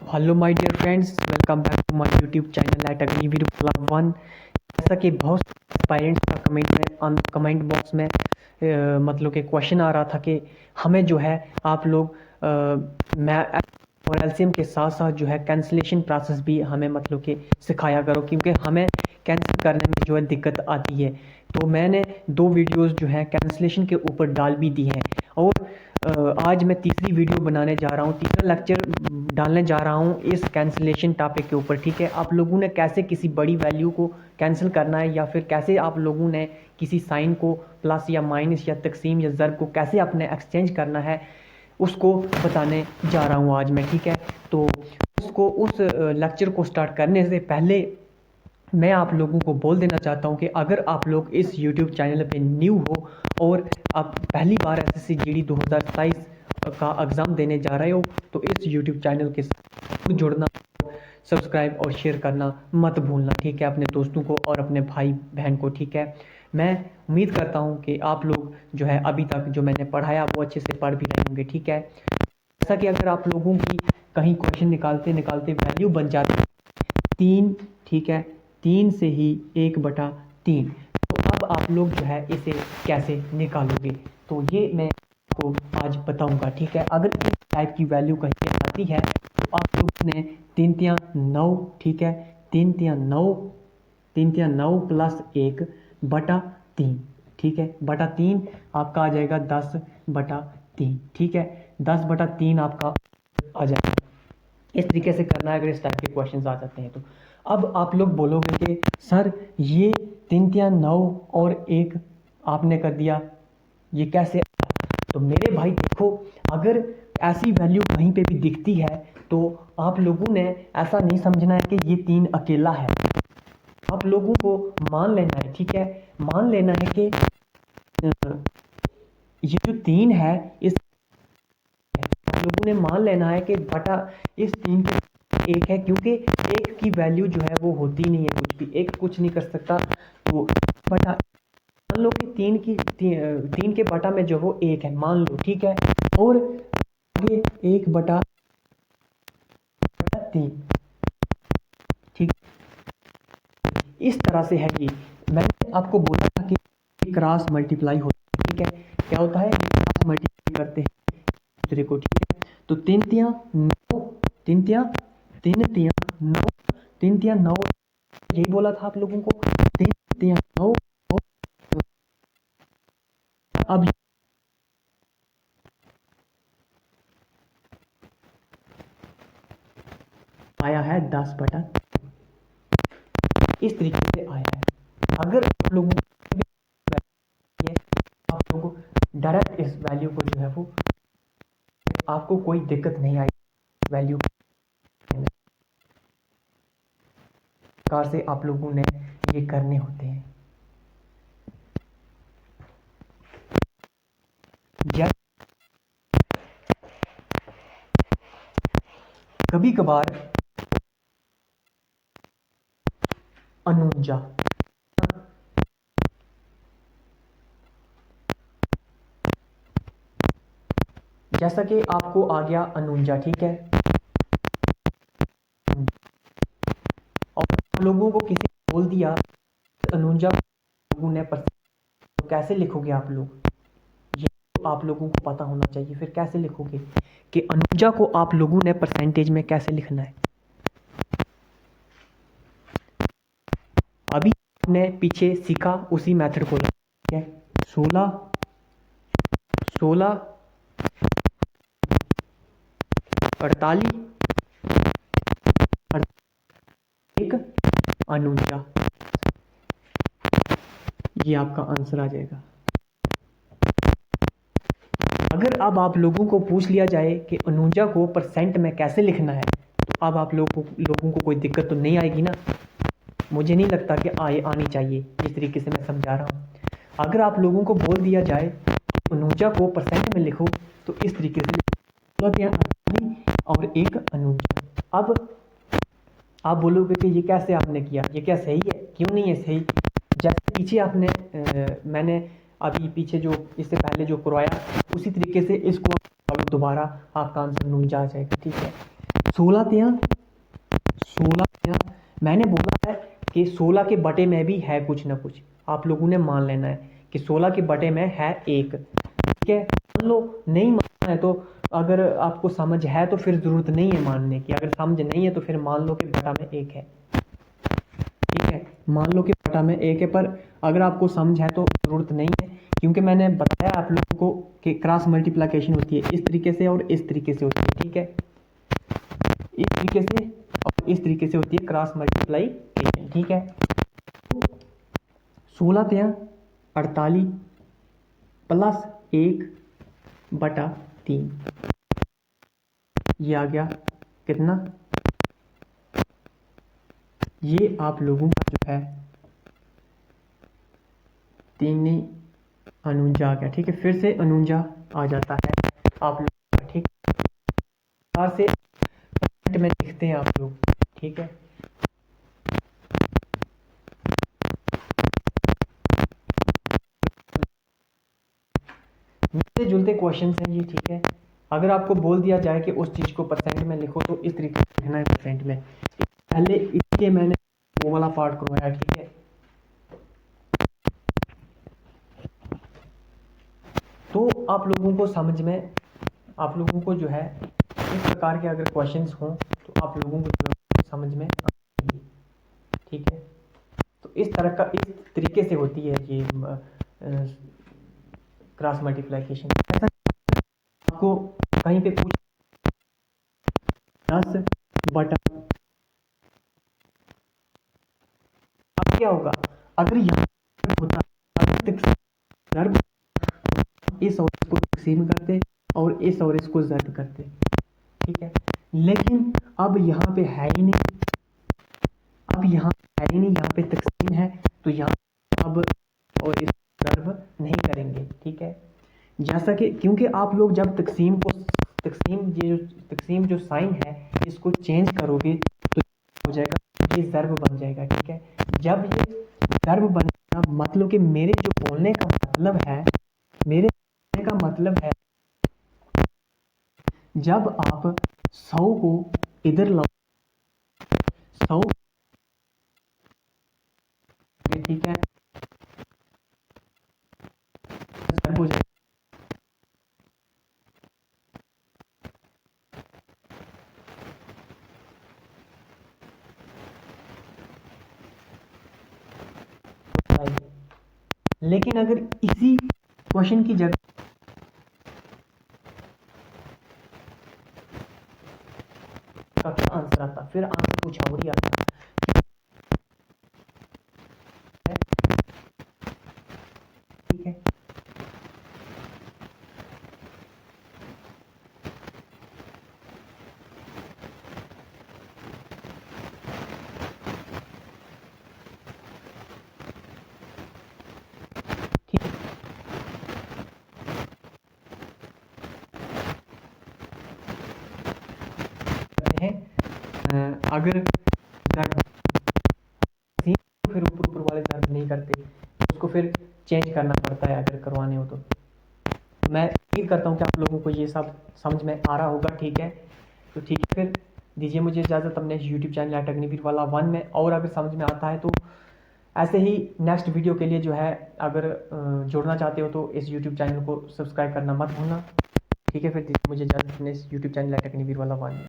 Hello my dear friends, welcome back to my YouTube channel at Agniveer club one. जैसा कि बहुत aspirants का comment box में मतलब कि क्वेश्चन आ रहा था कि हमें जो है आप लोग मैथ और एलसीएम के साथ साथ जो है कैंसिलेशन प्रोसेस भी हमें मतलब कि सिखाया करो, क्योंकि हमें कैंसिल करने में जो है दिक्कत आती है। तो मैंने 2 वीडियोस जो है कैंसिलेशन के ऊपर डाल भी दी हैं, और आज मैं तीसरी वीडियो बनाने जा रहा हूँ, तीसरा लेक्चर डालने जा रहा हूँ इस कैंसिलेशन टॉपिक के ऊपर। ठीक है, आप लोगों ने कैसे किसी बड़ी वैल्यू को कैंसिल करना है, या फिर कैसे आप लोगों ने किसी साइन को प्लस या माइनस या तकसीम या ज़र को कैसे अपने एक्सचेंज करना है, उसको बताने जा रहा हूँ आज मैं। ठीक है, तो उस लेक्चर को स्टार्ट करने से पहले मैं आप लोगों को बोल देना चाहता हूं कि अगर आप लोग इस YouTube चैनल पे न्यू हो और आप पहली बार एसएससी जीडी 2027 का एग्ज़ाम देने जा रहे हो, तो इस YouTube चैनल के साथ जुड़ना, सब्सक्राइब और शेयर करना मत भूलना। ठीक है, अपने दोस्तों को और अपने भाई बहन को। ठीक है, मैं उम्मीद करता हूं कि आप लोग जो है अभी तक जो मैंने पढ़ाया वो अच्छे से पढ़ भी रहे होंगे। ठीक है, जैसा कि अगर आप लोगों की कहीं क्वेश्चन निकालते निकालते वैल्यू बन जाती है 3, ठीक है, 3 से ही 1/3, तो अब आप लोग जो है इसे कैसे निकालोगे, तो ये मैं आपको आज बताऊंगा। ठीक है, अगर इस टाइप की वैल्यू कहीं पे आती है तो आप लोग ने 3 तियां 9, ठीक है, 3 तियां 9, 3 तियां 9 प्लस 1/3, ठीक है, बटा 3 आपका आ जाएगा 10/3। ठीक है, 10/3 आपका आ जाएगा। इस तरीके से करना है अगर इस टाइप के क्वेश्चंस आ जाते हैं तो। अब आप लोग बोलोगे कि सर ये 3 तियां 9 और 1 आपने कर दिया, ये कैसे आया? तो मेरे भाई देखो, अगर ऐसी वैल्यू कहीं पे भी दिखती है तो आप लोगों ने ऐसा नहीं समझना है कि ये 3 अकेला है। आप लोगों को मान लेना है, ठीक है, मान लेना है कि ये जो 3 है, इस लोगों ने मान लेना है कि बटा इस 3 के 1 है, क्योंकि 1 की वैल्यू जो है वो होती नहीं है कुछ भी, 1 कुछ नहीं कर सकता। तो बटा मान लो कि 3 के बटा में जो वो 1 है, मान लो, ठीक है, और आगे 1/3, ठीक, इस तरह से है। ये मैंने आपको बोला था कि क्रॉस मल्टीप्लाई होता है। ठीक है, क्या होता है, क्रॉस मल्टीप्लाई करते हैं दूसरे को। ठीक है, तो 3 तियां 9, 3 तियां 9, 3 तियां 9, यही बोला था आप लोगों को, 3 तियां 9। अब आया है 10/, इस तरीके से आया है। अगर आप लोगों आप लोगों डायरेक्ट इस वैल्यू को जो है वो, आपको कोई दिक्कत नहीं आई वैल्यू प्रकार से आप लोगों ने ये करने होते हैं। कभी कभार अनुजा, जैसा कि आपको आ गया अनुजा, ठीक है, और आप लोगों को किसी ने बोल दिया अनुजा लोगों ने तो कैसे लिखोगे आप लोग, ये तो आप लोगों को पता होना चाहिए। फिर कैसे लिखोगे कि अनुजा को आप लोगों ने परसेंटेज में कैसे लिखना है। अभी आपने पीछे सीखा उसी मेथड को, ठीक है, 16 48 एक अनुजा, ये आपका आंसर आ जाएगा। अगर अब आप लोगों को पूछ लिया जाए कि अनुजा को परसेंट में कैसे लिखना है, तो अब आप लोगों को कोई दिक्कत तो नहीं आएगी ना। मुझे नहीं लगता कि आनी चाहिए, जिस तरीके से मैं समझा रहा हूँ। अगर आप लोगों को बोल दिया जाए अनुजा को परसेंट में लिखो, तो इस तरीके से और एक अनुजा। अब आप बोलोगे कि ये कैसे आपने किया, ये क्या सही है, क्यों नहीं है सही। जैसे पीछे आपने मैंने अभी पीछे जो इससे पहले जो करवाया, उसी तरीके से इसको दोबारा आपका आंसर अनुजा आ जाएगा। ठीक है, 16 तिया 16 तिया, मैंने बोला है कि 16 के बटे में भी है कुछ ना कुछ, आप लोगों ने मान लेना है कि 16 के बटे में है 1। ठीक है, मान लो नहीं मानना है तो, अगर आपको समझ है तो फिर ज़रूरत नहीं है मानने की, अगर समझ नहीं है तो फिर मान लो कि बटा में 1 है। ठीक है, मान लो कि बटा में 1 है, पर अगर आपको समझ है तो ज़रूरत नहीं है, क्योंकि मैंने बताया आप लोगों को कि क्रॉस मल्टीप्लिकेशन होती है इस तरीके से और इस तरीके से होती है। ठीक है, इस तरीके से और इस तरीके से होती है क्रॉस मल्टीप्लिकेशन। ठीक है, 16 तिया 48 प्लस 1 बटा 3, ये आ गया कितना, ये आप लोगों का जो है 3 49 आ गया। ठीक है, फिर से 49 आ जाता है आप लोगों का। ठीक, से कमेंट में लिखते हैं आप लोग। ठीक है, मिलते जुलते क्वेश्चन हैं ये। ठीक है, अगर आपको बोल दिया जाए कि उस चीज़ को परसेंट में लिखो तो इस तरीके से लिखना है परसेंट में। पहले इसके मैंने वो वाला पार्ट करवाया। ठीक है, तो आप लोगों को समझ में, आप लोगों को जो है इस प्रकार के अगर क्वेश्चंस हों तो आप लोगों को जो है समझ में आएगी। ठीक है, तो इस तरह का, इस तरीके से होती है ये क्रॉस मल्टीप्लिकेशन। ऐसा आपको कहीं पे पूछ 10 बटा, अब क्या होगा अगर यहाँ होता, अगर ज़र्ब इस और इसको तकसीम करते और इस और इसको ज़र्ब करते। ठीक है, लेकिन अब यहाँ पे है ही नहीं, अब यहाँ है ही नहीं, यहाँ पे तकसीम है, तो यहाँ अब और इस ज़र्ब नहीं करेंगे। ठीक है, जैसा कि क्योंकि आप लोग जब तकसीम को, तकसीम जो साइन है इसको चेंज करोगे तो हो जाएगा, ये ज़र्ब बन जाएगा। ठीक है, जब ये ज़र्ब बनेगा मतलब कि मेरे जो बोलने का मतलब है, मेरे बोलने का मतलब है जब आप 100 को इधर लाओ, 100, ठीक है, ज़र्ब हो जाएगा। लेकिन अगर इसी क्वेश्चन की जगह का क्या आंसर आता, फिर आंसर कुछ और ही आता है। ठीक है, ठीक है, अगर ज़र्ब फिर ऊपर ऊपर वाले ज़र्ब नहीं करते तो उसको फिर चेंज करना पड़ता है अगर करवाने हो तो। मैं उम्मीद करता हूँ कि आप लोगों को ये सब समझ में आ रहा होगा। ठीक है, तो ठीक है, फिर दीजिए मुझे इजाज़त अपने यूट्यूब चैनल अग्निवीर वाला 1 में, और अगर समझ में आता है तो ऐसे ही नेक्स्ट वीडियो के लिए जो है अगर जुड़ना चाहते हो तो इस यूट्यूब चैनल को सब्सक्राइब करना मत भूलना। ठीक है, फिर दीजिए मुझे इजाज़त अपने इस यूट्यूब चैनल अग्निवीर वाला 1 में।